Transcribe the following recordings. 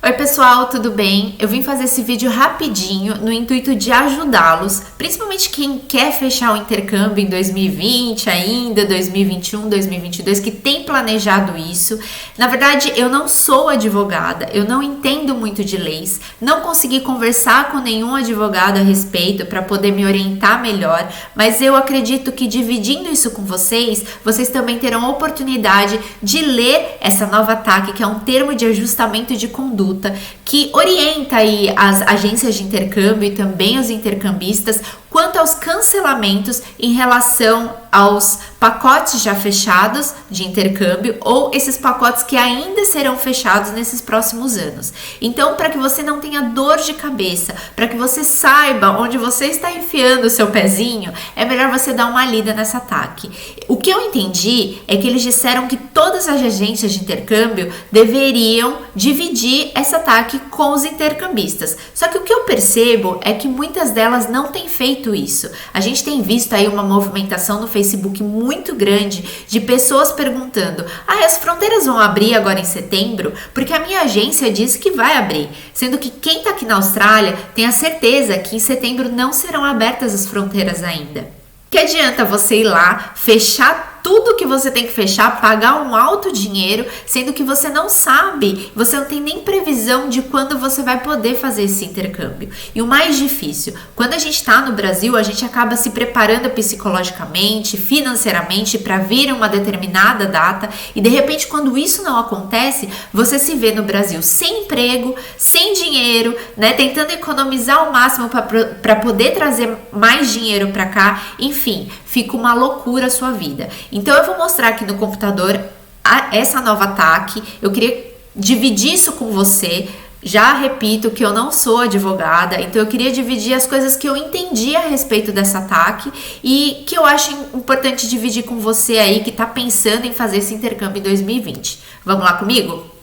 Oi pessoal, tudo bem? Eu vim fazer esse vídeo rapidinho no intuito de ajudá-los, principalmente quem quer fechar o intercâmbio em 2020 ainda, 2021, 2022, que tem planejado isso. Na verdade, eu não sou advogada, eu não entendo muito de leis, não consegui conversar com nenhum advogado a respeito para poder me orientar melhor, mas eu acredito que dividindo isso com vocês, vocês também terão a oportunidade de ler essa nova TAC, que é um termo de ajustamento de conduta, que orienta aí as agências de intercâmbio e também os intercambistas quanto aos cancelamentos em relação aos pacotes já fechados de intercâmbio ou esses pacotes que ainda serão fechados nesses próximos anos. Então, para que você não tenha dor de cabeça, para que você saiba onde você está enfiando o seu pezinho, é melhor você dar uma lida nessa TAC. O que eu entendi é que eles disseram que todas as agências de intercâmbio deveriam dividir essa TAC com os intercambistas. Só que o que eu percebo é que muitas delas não têm feito isso. A gente tem visto aí uma movimentação no Facebook muito grande de pessoas perguntando: as fronteiras vão abrir agora em setembro? Porque a minha agência disse que vai abrir, sendo que quem está aqui na Austrália tem a certeza que em setembro não serão abertas as fronteiras ainda. Que adianta você ir lá, fechar tudo que você tem que fechar, pagar um alto dinheiro, sendo que você não sabe, você não tem nem previsão de quando você vai poder fazer esse intercâmbio. E o mais difícil, quando a gente está no Brasil, a gente acaba se preparando psicologicamente, financeiramente para vir uma determinada data e de repente quando isso não acontece, você se vê no Brasil sem emprego, sem dinheiro, né, tentando economizar ao máximo para poder trazer mais dinheiro para cá, enfim, fica uma loucura a sua vida. Então eu vou mostrar aqui no computador essa nova TAC, eu queria dividir isso com você. Já repito que eu não sou advogada, então eu queria dividir as coisas que eu entendi a respeito dessa TAC e que eu acho importante dividir com você aí que está pensando em fazer esse intercâmbio em 2020. Vamos lá comigo?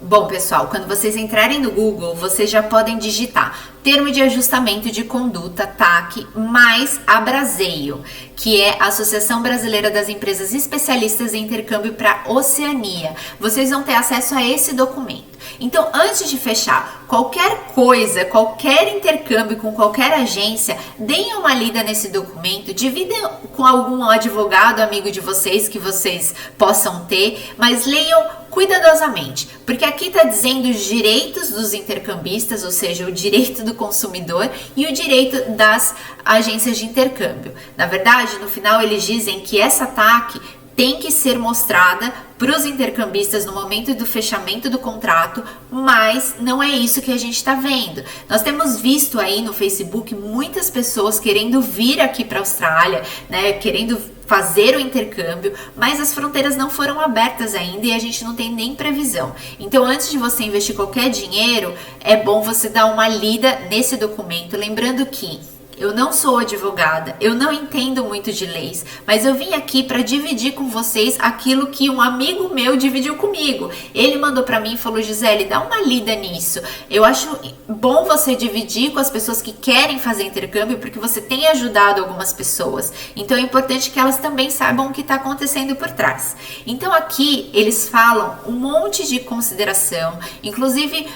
Bom, pessoal, quando vocês entrarem no Google, vocês já podem digitar Termo de Ajustamento de Conduta, TAC, mais Abraseio, que é a Associação Brasileira das Empresas Especialistas em Intercâmbio para Oceania. Vocês vão ter acesso a esse documento. Então, antes de fechar qualquer coisa, qualquer intercâmbio com qualquer agência, deem uma lida nesse documento, dividam com algum advogado, amigo de vocês, que vocês possam ter, mas leiam cuidadosamente, porque aqui está dizendo os direitos dos intercambistas, ou seja, o direito do consumidor e o direito das agências de intercâmbio. Na verdade, no final eles dizem que essa TAC tem que ser mostrada para os intercambistas no momento do fechamento do contrato, mas não é isso que a gente está vendo. Nós temos visto aí no Facebook muitas pessoas querendo vir aqui para a Austrália, né, querendo fazer o intercâmbio, mas as fronteiras não foram abertas ainda e a gente não tem nem previsão. Então, antes de você investir qualquer dinheiro, é bom você dar uma lida nesse documento, lembrando que eu não sou advogada, eu não entendo muito de leis, mas eu vim aqui para dividir com vocês aquilo que um amigo meu dividiu comigo. Ele mandou para mim e falou: Gisele, dá uma lida nisso. Eu acho bom você dividir com as pessoas que querem fazer intercâmbio, porque você tem ajudado algumas pessoas. Então é importante que elas também saibam o que está acontecendo por trás. Então aqui eles falam um monte de consideração, inclusive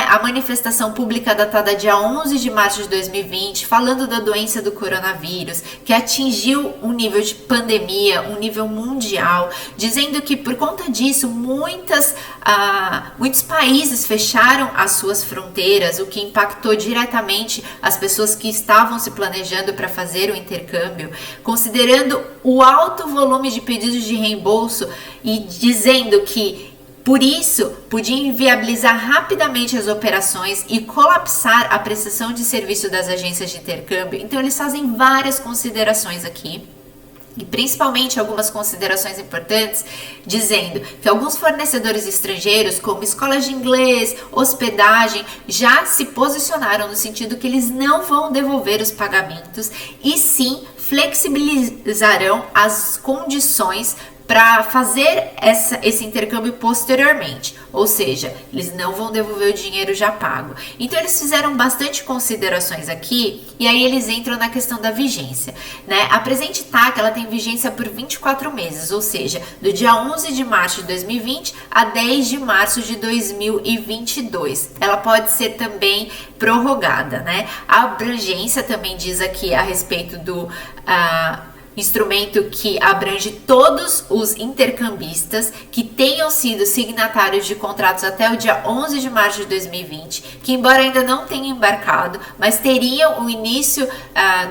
a manifestação pública datada dia 11 de março de 2020, falando da doença do coronavírus, que atingiu um nível de pandemia, um nível mundial, dizendo que por conta disso muitos países fecharam as suas fronteiras, o que impactou diretamente as pessoas que estavam se planejando para fazer o intercâmbio, considerando o alto volume de pedidos de reembolso e dizendo que por isso, podia inviabilizar rapidamente as operações e colapsar a prestação de serviço das agências de intercâmbio. Então, eles fazem várias considerações aqui, e principalmente algumas considerações importantes, dizendo que alguns fornecedores estrangeiros, como escolas de inglês, hospedagem, já se posicionaram no sentido que eles não vão devolver os pagamentos e sim flexibilizarão as condições para fazer esse intercâmbio posteriormente, ou seja, eles não vão devolver o dinheiro já pago. Então eles fizeram bastante considerações aqui e aí eles entram na questão da vigência, né? A presente TAC ela tem vigência por 24 meses, ou seja, do dia 11 de março de 2020 a 10 de março de 2022. Ela pode ser também prorrogada, né? A abrangência também diz aqui a respeito do instrumento que abrange todos os intercambistas que tenham sido signatários de contratos até o dia 11 de março de 2020, que embora ainda não tenham embarcado, mas teriam o início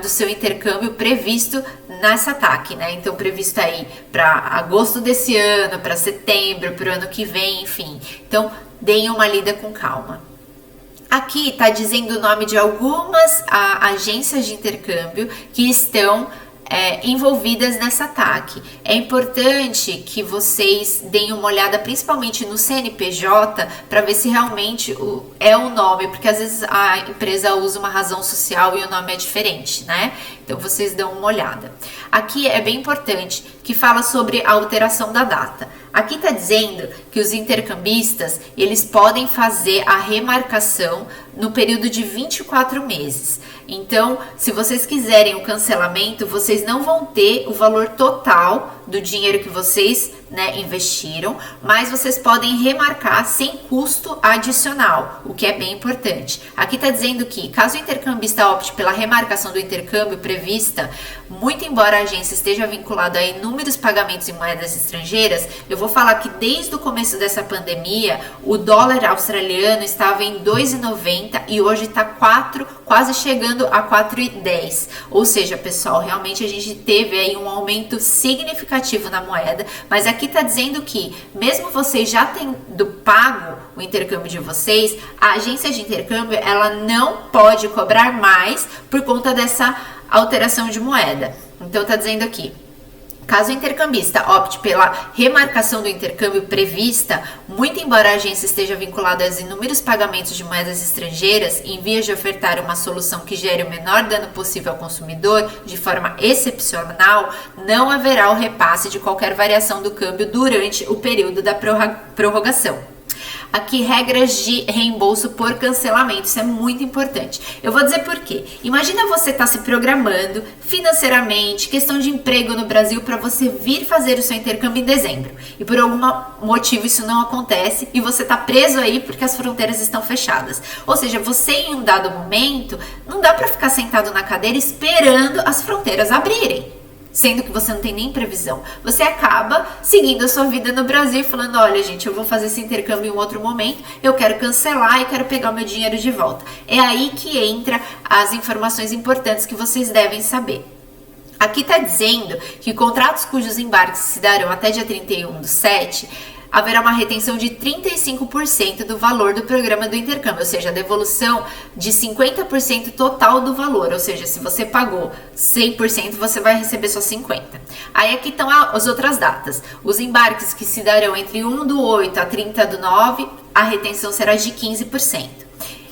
do seu intercâmbio previsto nessa TAC, né? Então previsto aí para agosto desse ano, para setembro, para o ano que vem, enfim. Então deem uma lida com calma. Aqui está dizendo o nome de algumas agências de intercâmbio que estão envolvidas nessa TAC. É importante que vocês deem uma olhada principalmente no CNPJ para ver se realmente é o nome, porque às vezes a empresa usa uma razão social e o nome é diferente, né? Então vocês dão uma olhada. Aqui é bem importante que fala sobre a alteração da data. Aqui está dizendo que os intercambistas eles podem fazer a remarcação no período de 24 meses. Então, se vocês quiserem o cancelamento, vocês não vão ter o valor total do dinheiro que vocês investiram, mas vocês podem remarcar sem custo adicional, o que é bem importante. Aqui está dizendo que, caso o intercambista opte pela remarcação do intercâmbio prevista, muito embora a agência esteja vinculada a inúmeros pagamentos em moedas estrangeiras, eu vou falar que desde o começo dessa pandemia, o dólar australiano estava em 2,90 e hoje está 4, quase chegando a 4,10. Ou seja, pessoal, realmente a gente teve aí um aumento significativo na moeda, mas aqui está dizendo que, mesmo vocês já tendo pago o intercâmbio de vocês, a agência de intercâmbio ela não pode cobrar mais por conta dessa alteração de moeda. Então está dizendo aqui: caso o intercambista opte pela remarcação do intercâmbio prevista, muito embora a agência esteja vinculada aos inúmeros pagamentos de moedas estrangeiras, em vias de ofertar uma solução que gere o menor dano possível ao consumidor, de forma excepcional, não haverá o repasse de qualquer variação do câmbio durante o período da prorrogação. Aqui, regras de reembolso por cancelamento, isso é muito importante. Eu vou dizer por quê. Imagina você estar se programando financeiramente, questão de emprego no Brasil, para você vir fazer o seu intercâmbio em dezembro. E por algum motivo isso não acontece e você está preso aí porque as fronteiras estão fechadas. Ou seja, você em um dado momento, não dá para ficar sentado na cadeira esperando as fronteiras abrirem, sendo que você não tem nem previsão. Você acaba seguindo a sua vida no Brasil e falando: olha, gente, eu vou fazer esse intercâmbio em outro momento, eu quero cancelar e quero pegar o meu dinheiro de volta. É aí que entra as informações importantes que vocês devem saber. Aqui está dizendo que contratos cujos embarques se darão até dia 31/7, haverá uma retenção de 35% do valor do programa do intercâmbio, ou seja, a devolução de 50% total do valor, ou seja, se você pagou 100%, você vai receber só 50%. Aí aqui estão as outras datas. Os embarques que se darão entre 1/8 a 30/9, a retenção será de 15%.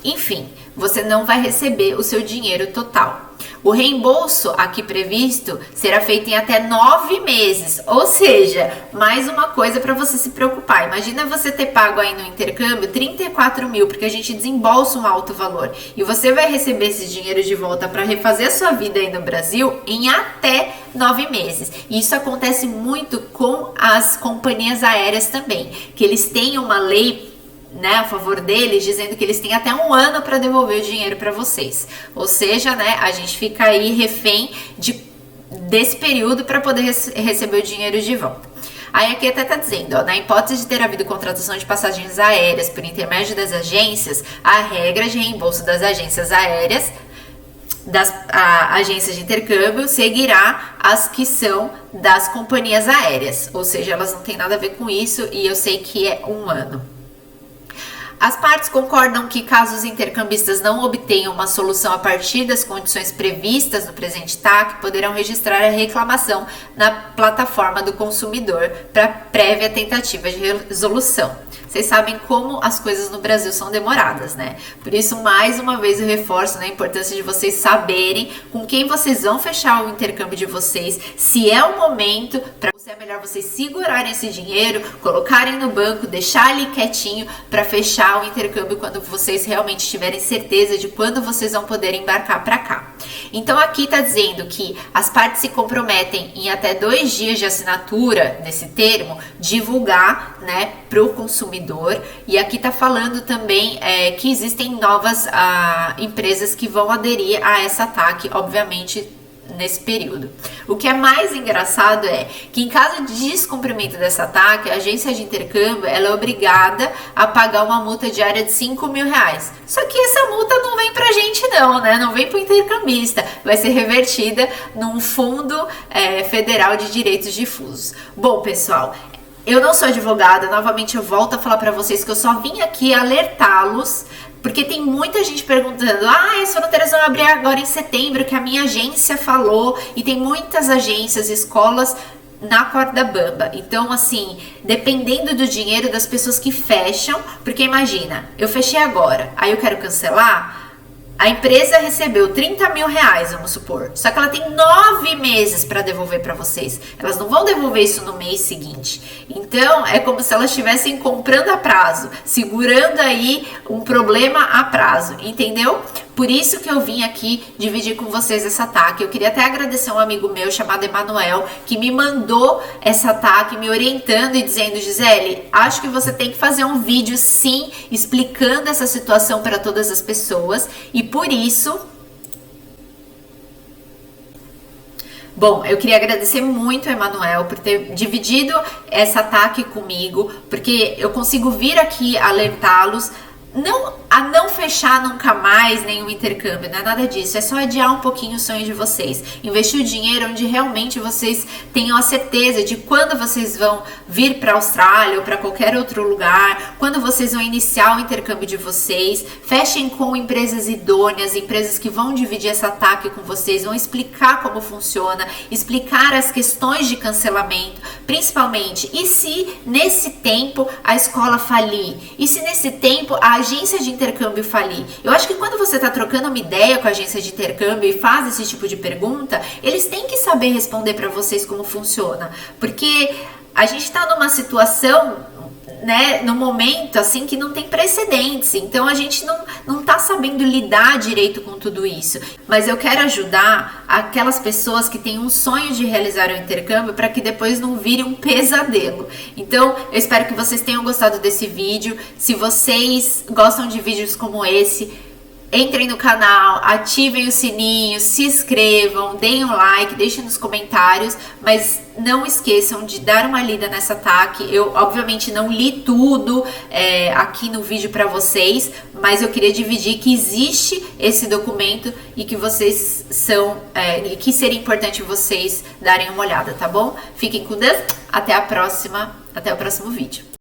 Enfim, você não vai receber o seu dinheiro total. O reembolso aqui previsto será feito em até 9 meses, ou seja, mais uma coisa para você se preocupar. Imagina você ter pago aí no intercâmbio 34 mil, porque a gente desembolsa um alto valor, e você vai receber esse dinheiro de volta para refazer a sua vida aí no Brasil em até 9 meses. E isso acontece muito com as companhias aéreas também, que eles têm uma lei a favor deles, dizendo que eles têm até 1 ano para devolver o dinheiro para vocês. Ou seja, a gente fica aí refém desse período para poder receber o dinheiro de volta. Aí aqui até está dizendo, na hipótese de ter havido contratação de passagens aéreas por intermédio das agências, a regra de reembolso das agências aéreas, das agências de intercâmbio, seguirá as que são das companhias aéreas. Ou seja, elas não têm nada a ver com isso, e eu sei que é 1 ano. As partes concordam que, caso os intercambistas não obtenham uma solução a partir das condições previstas no presente TAC, poderão registrar a reclamação na plataforma do consumidor para prévia tentativa de resolução. Vocês sabem como as coisas no Brasil são demoradas, né? Por isso, mais uma vez, eu reforço, né, a importância de vocês saberem com quem vocês vão fechar o intercâmbio de vocês, se é o momento para você, é melhor vocês segurarem esse dinheiro, colocarem no banco, deixar ali quietinho para fechar o intercâmbio quando vocês realmente tiverem certeza de quando vocês vão poder embarcar para cá. Então aqui está dizendo que as partes se comprometem em até 2 dias de assinatura nesse termo, divulgar, né, para o consumidor. E aqui está falando também que existem novas empresas que vão aderir a essa TAC, obviamente, nesse período. O que é mais engraçado é que, em caso de descumprimento dessa TAC, a agência de intercâmbio ela é obrigada a pagar uma multa diária de R$5.000. Só que essa multa não vem pra gente não, né? Não vem pro intercambista. Vai ser revertida num fundo federal de direitos difusos. Bom, pessoal, eu não sou advogada, novamente eu volto a falar para vocês que eu só vim aqui alertá-los, porque tem muita gente perguntando, as fronteiras vão abrir agora em setembro, que a minha agência falou, e tem muitas agências, escolas na corda bamba. Então, assim, dependendo do dinheiro das pessoas que fecham, porque imagina, eu fechei agora, aí eu quero cancelar, a empresa recebeu R$30.000, vamos supor, só que ela tem 9 meses para devolver para vocês. Elas não vão devolver isso no mês seguinte. Então, é como se elas estivessem comprando a prazo, segurando aí um problema a prazo, entendeu? Por isso que eu vim aqui dividir com vocês essa TAC. Eu queria até agradecer um amigo meu chamado Emanuel, que me mandou essa TAC, me orientando e dizendo, Gisele, acho que você tem que fazer um vídeo sim, explicando essa situação para todas as pessoas. E por isso... Bom, eu queria agradecer muito ao Emanuel por ter dividido essa TAC comigo, porque eu consigo vir aqui alertá-los a não fechar nunca mais nenhum intercâmbio, não é nada disso, é só adiar um pouquinho o sonho de vocês, investir o dinheiro onde realmente vocês tenham a certeza de quando vocês vão vir para a Austrália ou para qualquer outro lugar, quando vocês vão iniciar o intercâmbio de vocês. Fechem com empresas idôneas, empresas que vão dividir essa TAC com vocês, vão explicar como funciona, explicar as questões de cancelamento, principalmente, e se nesse tempo a escola falir, e se nesse tempo a agência de intercâmbio falir. Eu acho que quando você está trocando uma ideia com a agência de intercâmbio e faz esse tipo de pergunta, eles têm que saber responder para vocês como funciona, porque a gente está numa situação, né, no momento assim que não tem precedentes, então a gente não tá sabendo lidar direito com tudo isso, mas eu quero ajudar aquelas pessoas que têm um sonho de realizar o intercâmbio para que depois não vire um pesadelo. Então eu espero que vocês tenham gostado desse vídeo. Se vocês gostam de vídeos como esse, entrem no canal, ativem o sininho, se inscrevam, deem um like, deixem nos comentários, mas não esqueçam de dar uma lida nessa TAC. Eu obviamente não li tudo aqui no vídeo para vocês, mas eu queria dividir que existe esse documento e que vocês que seria importante vocês darem uma olhada, tá bom? Fiquem com Deus, até o próximo vídeo.